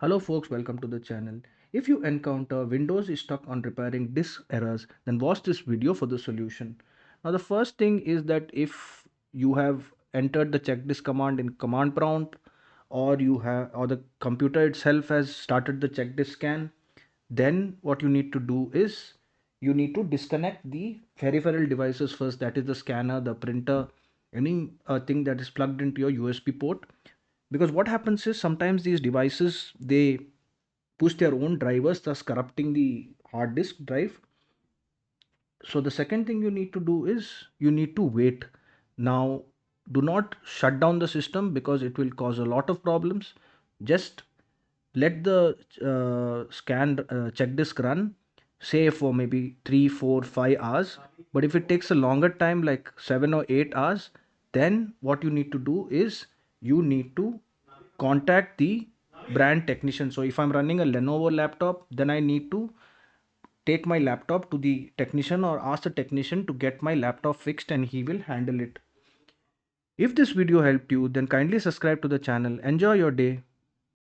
Hello folks, welcome to the channel. If you encounter Windows is stuck on repairing disk errors, then watch this video for the solution. Now the first thing is that if you have entered the check disk command in command prompt, or the computer itself has started the check disk scan, then what you need to do is you need to disconnect the peripheral devices first, that is the scanner, the printer, any thing that is plugged into your USB port. Because what happens is sometimes these devices, they push their own drivers, thus corrupting the hard disk drive. So the second thing you need to do is you need to wait. Now, do not shut down the system because it will cause a lot of problems. Just let the scan check disk run, say for maybe 3 4 5 hours. But if it takes a longer time, like 7 or 8 hours, then what you need to do is you need to contact the brand technician. So if I'm running a Lenovo laptop, then I need to take my laptop to the technician or ask the technician to get my laptop fixed, and he will handle it. If this video helped you, then kindly subscribe to the channel. Enjoy your day.